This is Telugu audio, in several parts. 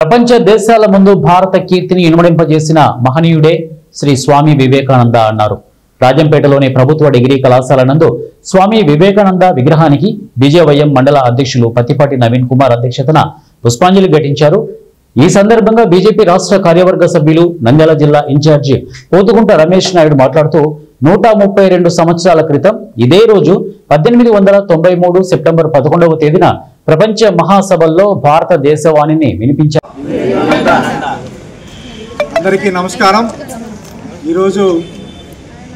ప్రపంచ దేశాల ముందు భారత కీర్తిని ఇనుమడింపజేసిన మహనీయుడే శ్రీ స్వామి వివేకానంద అన్నారు. రాజంపేటలోని ప్రభుత్వ డిగ్రీ కళాశాల నందు స్వామి వివేకానంద విగ్రహానికి బీజేవైఎం మండల అధ్యక్షులు పత్తిపాటి నవీన్ కుమార్ అధ్యక్షతన పుష్పాంజలి ఘటించారు. ఈ సందర్భంగా బీజేపీ రాష్ట్ర కార్యవర్గ సభ్యులు నంద్యాల జిల్లా ఇన్ఛార్జి పోతుగుంట రమేష్ నాయుడు మాట్లాడుతూ 132 సంవత్సరాల క్రితం ఇదే రోజు 1893 సెప్టెంబర్ 11వ తేదీన ప్రపంచ మహాసభల్లో భారతదేశవాణిని వినిపించారు. అందరికీ నమస్కారం. ఈరోజు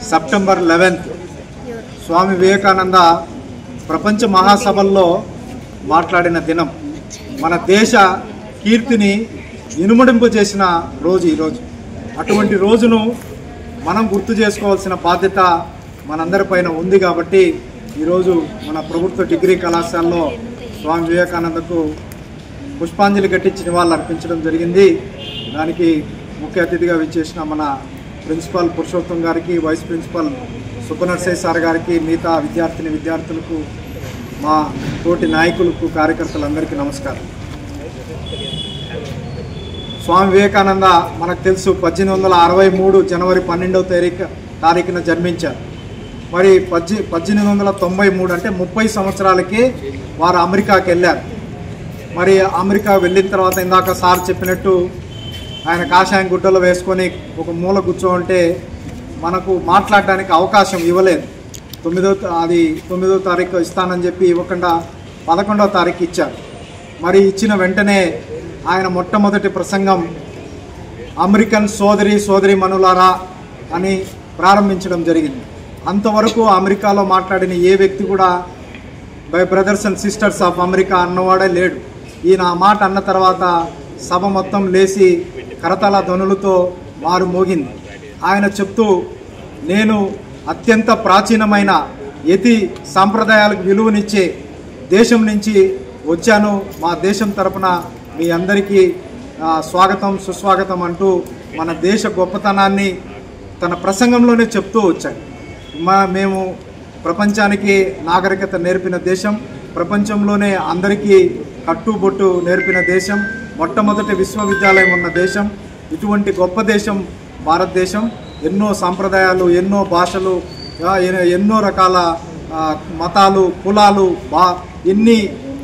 సెప్టెంబర్ 11 స్వామి వివేకానంద ప్రపంచ మహాసభల్లో మాట్లాడిన దినం. మన దేశ కీర్తిని ఇనుమడింపు చేసిన రోజు ఈరోజు. అటువంటి రోజును మనం గుర్తు చేసుకోవాల్సిన బాధ్యత మనందరిపైన ఉంది. కాబట్టి ఈరోజు మన ప్రభుత్వ డిగ్రీ కళాశాలలో స్వామి వివేకానందకు పుష్పాంజలి ఘటించి నివాళులు అర్పించడం జరిగింది. దానికి ముఖ్య అతిథిగా విచ్చేసిన మన ప్రిన్సిపాల్ పురుషోత్తం గారికి, వైస్ ప్రిన్సిపాల్ సుబ్బనర్సయ్య సార్ గారికి, మిగతా విద్యార్థులకు, మా తోటి నాయకులకు, కార్యకర్తలందరికీ నమస్కారం. స్వామి వివేకానంద మనకు తెలుసు 1863 జనవరి 12వ తారీఖున జన్మించారు. మరి 1893 అంటే 30 సంవత్సరాలకి వారు అమెరికాకి వెళ్ళారు. మరి అమెరికా వెళ్ళిన తర్వాత ఇందాక సార్ చెప్పినట్టు ఆయన కాషాయం గుడ్డలు వేసుకొని ఒక మూల కూర్చోంటే మనకు మాట్లాడడానికి అవకాశం ఇవ్వలేదు. 9వ తారీఖు ఇస్తానని చెప్పి ఇవ్వకుండా 11వ తారీఖు ఇచ్చారు. మరి ఇచ్చిన వెంటనే ఆయన మొట్టమొదటి ప్రసంగం అమెరికన్ సోదరి మనులారా అని ప్రారంభించడం జరిగింది. అంతవరకు అమెరికాలో మాట్లాడిన ఏ వ్యక్తి కూడా by brothers and sisters of America అన్నవాడే లేడు. ఈయన ఆ మాట అన్న తర్వాత సభ మొత్తం లేచి కరతాళ ధ్వనులతో మారు మోగింది. ఆయన చెప్తూ, నేను అత్యంత ప్రాచీనమైన యతి సాంప్రదాయాలకు విలువనిచ్చే దేశం నుంచి వచ్చాను. మా దేశం తరపున మీ అందరికీ స్వాగతం సుస్వాగతం అంటూ మన దేశ గొప్పతనాన్ని తన ప్రసంగంలోనే చెప్తూ వచ్చాడు. మేము ప్రపంచానికి నాగరికత నేర్పిన దేశం, ప్రపంచంలోనే అందరికీ కట్టుబొట్టు నేర్పిన దేశం, మొట్టమొదటి విశ్వవిద్యాలయం ఉన్న దేశం. ఇటువంటి గొప్ప దేశం భారతదేశం. ఎన్నో సాంప్రదాయాలు, ఎన్నో భాషలు, ఎన్నో రకాల మతాలు, కులాలు, ఎన్ని